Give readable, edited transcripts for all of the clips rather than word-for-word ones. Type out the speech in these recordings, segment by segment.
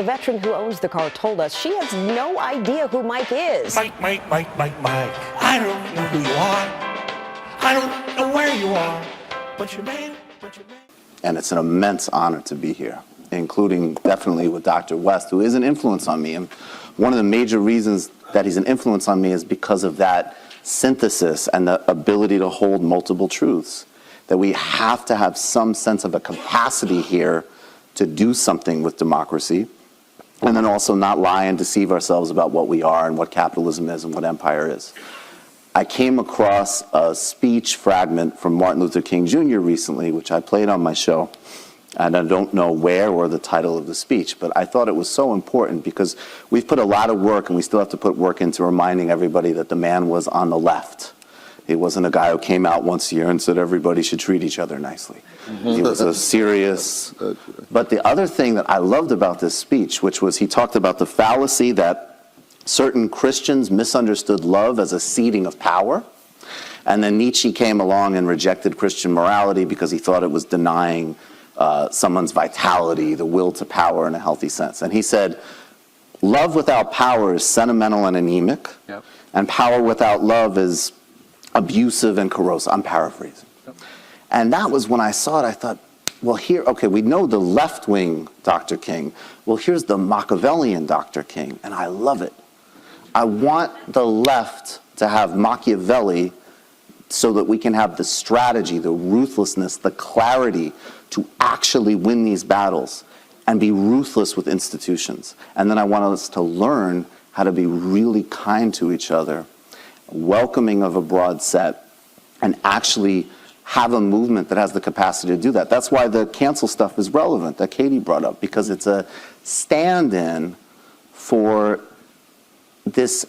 The veteran who owns the car told us she has no idea who Mike is. Mike. I don't know who you are. I don't know where you are. But you're man. And it's an immense honor to be here, including definitely with Dr. West, who is an influence on me. And one of the major reasons that he's an influence on me is because of that synthesis and the ability to hold multiple truths. That we have to have some sense of a capacity here to do something with democracy, and then also not lie and deceive ourselves about what we are and what capitalism is and what empire is. I came across a speech fragment from Martin Luther King Jr. recently, which I played on my show, and I don't know where or the title of the speech, but I thought it was so important because we've put a lot of work, and we still have to put work into reminding everybody that the man was on the left. He wasn't a guy who came out once a year and said everybody should treat each other nicely. He was a serious... But the other thing that I loved about this speech, which was he talked about the fallacy that certain Christians misunderstood love as a ceding of power. And then Nietzsche came along and rejected Christian morality because he thought it was denying someone's vitality, the will to power in a healthy sense. And he said, love without power is sentimental and anemic, and power without love is abusive and corrosive. I'm paraphrasing. And that was when I saw it, I thought, well, here, okay, we know the left-wing Dr. King. Well, here's the Machiavellian Dr. King, and I love it. I want the left to have Machiavelli so that we can have the strategy, the ruthlessness, the clarity to actually win these battles and be ruthless with institutions. And then I want us to learn how to be really kind to each other, welcoming of a broad set, and actually have a movement that has the capacity to do that. That's why the cancel stuff is relevant, that Katie brought up, because it's a stand-in for this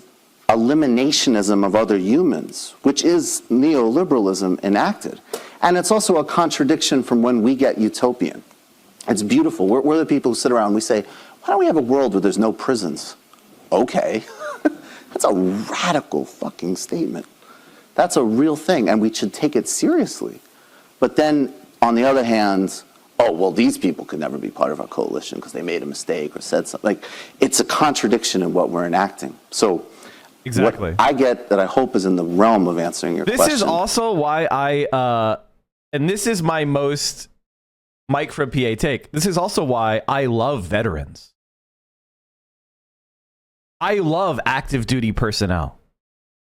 eliminationism of other humans, which is neoliberalism enacted. And it's also a contradiction from when we get utopian. It's beautiful. We're the people who sit around and we say, why don't we have a world where there's no prisons? Okay. That's a radical fucking statement. That's a real thing, and we should take it seriously. But then, on the other hand, oh, well, these people could never be part of our coalition because they made a mistake or said something. Like, it's a contradiction in what we're enacting. So, exactly. What I get that I hope is in the realm of answering your question. This is also why and this is my most Mike from PA take. This is also why I love veterans. I love active duty personnel.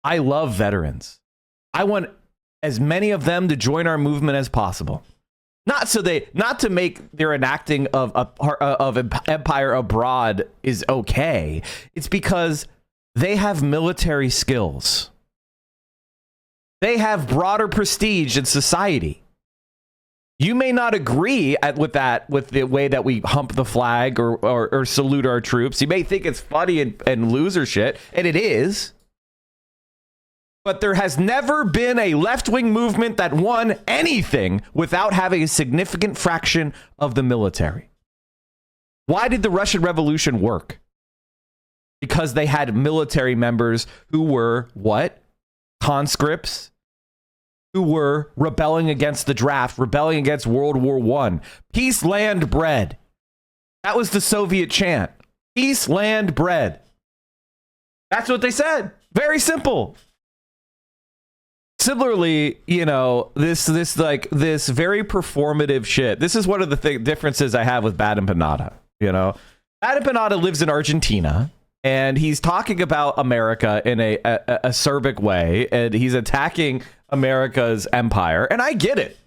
I love veterans. I want as many of them to join our movement as possible. Not to make their enacting of Empire Abroad is okay. It's because they have military skills. They have broader prestige in society. You may not agree with the way that we hump the flag or salute our troops. You may think it's funny and loser shit, and it is. But there has never been a left-wing movement that won anything without having a significant fraction of the military. Why did the Russian Revolution work? Because they had military members who were what? Conscripts, who were rebelling against the draft, rebelling against World War I. Peace, land, bread. That was the Soviet chant. Peace, land, bread. That's what they said. Very simple. Similarly, you know, this very performative shit. This is one of the differences I have with Bad and Panada. You know, Bad and Panada lives in Argentina, and he's talking about America in a acerbic way, and he's attacking America's empire. And I get it.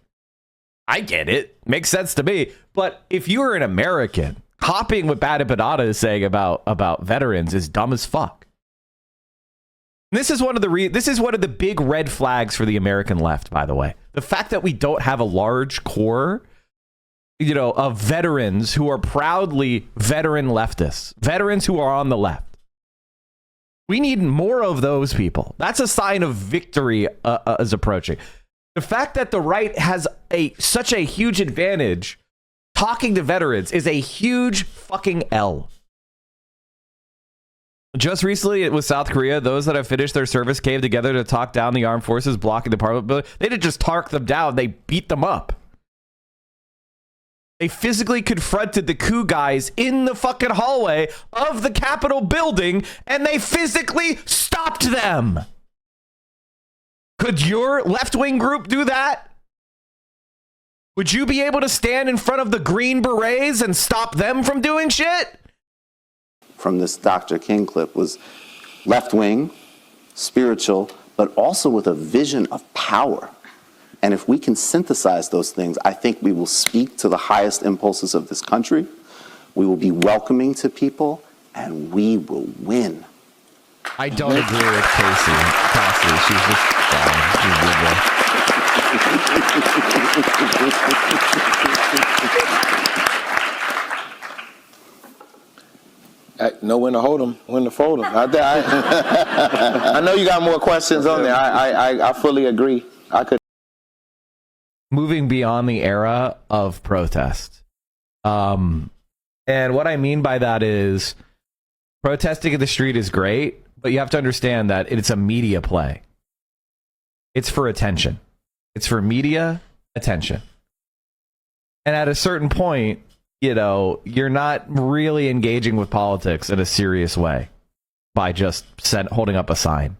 Makes sense to me. But if you are an American, copying what Bad and Panada is saying about veterans is dumb as fuck. This is one of the big red flags for the American left, by the way. The fact that we don't have a large core, you know, of veterans who are proudly veteran leftists, veterans who are on the left. We need more of those people. That's a sign of victory is approaching. The fact that the right has such a huge advantage talking to veterans is a huge fucking L. Just recently, it was South Korea. Those that have finished their service came together to talk down the armed forces blocking the parliament building. They didn't just talk them down. They beat them up. They physically confronted the coup guys in the fucking hallway of the Capitol building, and they physically stopped them. Could your left-wing group do that? Would you be able to stand in front of the Green Berets and stop them from doing shit? From this Dr. King clip was left-wing, spiritual, but also with a vision of power. And if we can synthesize those things, I think we will speak to the highest impulses of this country. We will be welcoming to people, and we will win. I don't agree with Cassie. She's just Know when to hold them, when to fold them. I know you got more questions on there. I fully agree. I could. Moving beyond the era of protest. And what I mean by that is protesting in the street is great, but you have to understand that it's a media play. It's for attention. It's for media attention. And at a certain point, you know, you're not really engaging with politics in a serious way by just holding up a sign.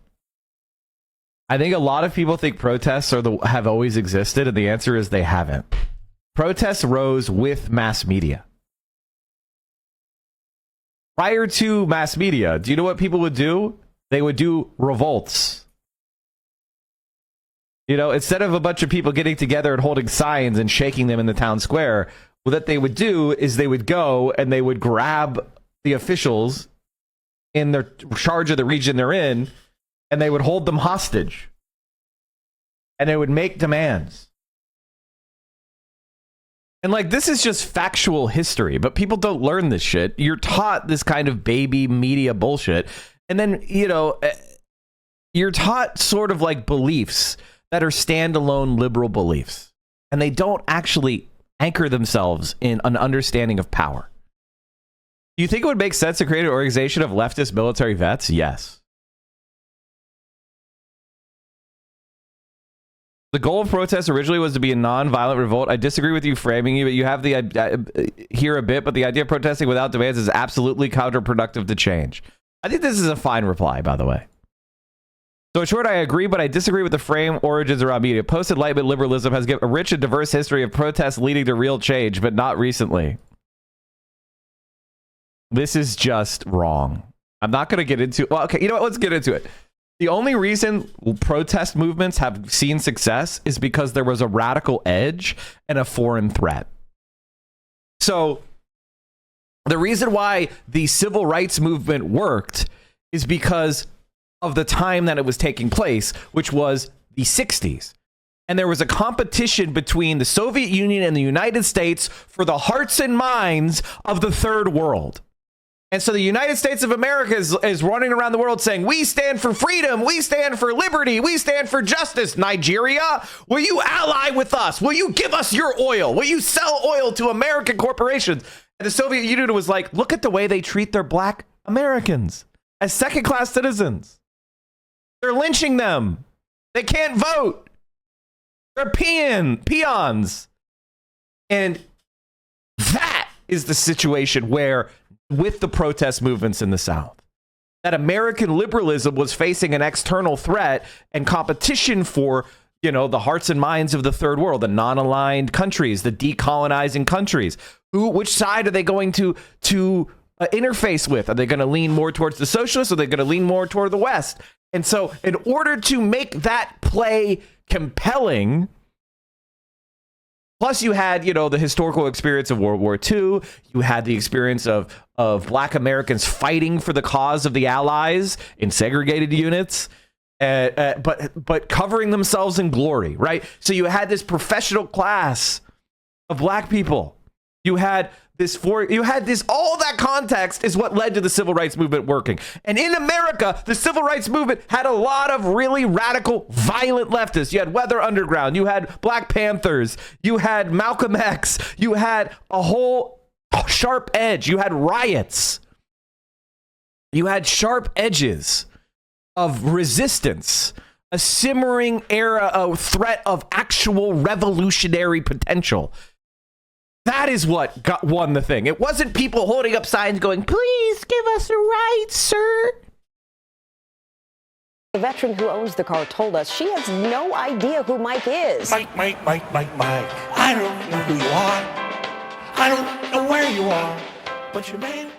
I think a lot of people think protests have always existed, and the answer is they haven't. Protests rose with mass media. Prior to mass media, do you know what people would do? They would do revolts. You know, instead of a bunch of people getting together and holding signs and shaking them in the town square, what they would do is they would go and they would grab the officials in their charge of the region they're in, and they would hold them hostage. And they would make demands. And like, this is just factual history, but people don't learn this shit. You're taught this kind of baby media bullshit. And then, you know, you're taught sort of like beliefs that are standalone liberal beliefs. And they don't actually anchor themselves in an understanding of power. Do you think it would make sense to create an organization of leftist military vets? Yes. The goal of protests originally was to be a non-violent revolt. I disagree with you framing it, but you have the here a bit, but the idea of protesting without demands is absolutely counterproductive to change. I think this is a fine reply, by the way. So in short, I agree, but I disagree with the frame origins around media. Post-Enlightenment liberalism has given a rich and diverse history of protests leading to real change, but not recently. This is just wrong. I'm not going to get into... Well, okay, you know what? Let's get into it. The only reason protest movements have seen success is because there was a radical edge and a foreign threat. So the reason why the civil rights movement worked is because of the time that it was taking place, which was the 60s. And there was a competition between the Soviet Union and the United States for the hearts and minds of the third world. And so the United States of America is running around the world saying, we stand for freedom, we stand for liberty, we stand for justice. Nigeria, will you ally with us? Will you give us your oil? Will you sell oil to American corporations? And the Soviet Union was like, look at the way they treat their black Americans as second-class citizens. They're lynching them. They can't vote. They're peons. And that is the situation where, with the protest movements in the South, that American liberalism was facing an external threat and competition for, you know, the hearts and minds of the third world, the non-aligned countries, the decolonizing countries. Which side are they going to interface with? Are they going to lean more towards the socialists? Or are they going to lean more toward the West? And so in order to make that play compelling, plus you had, you know, the historical experience of World War II. You had the experience of black Americans fighting for the cause of the Allies in segregated units, but covering themselves in glory, right? So you had this professional class of black people. You had all that context is what led to the civil rights movement working. And in America, the civil rights movement had a lot of really radical, violent leftists. You had Weather Underground, you had Black Panthers, you had Malcolm X, you had a whole sharp edge, you had riots, you had sharp edges of resistance, a simmering era of threat of actual revolutionary potential. That is what won the thing. It wasn't people holding up signs going, please give us a ride, sir. The veteran who owns the car told us she has no idea who Mike is. Mike. I don't know who you are. I don't know where you are. But your man.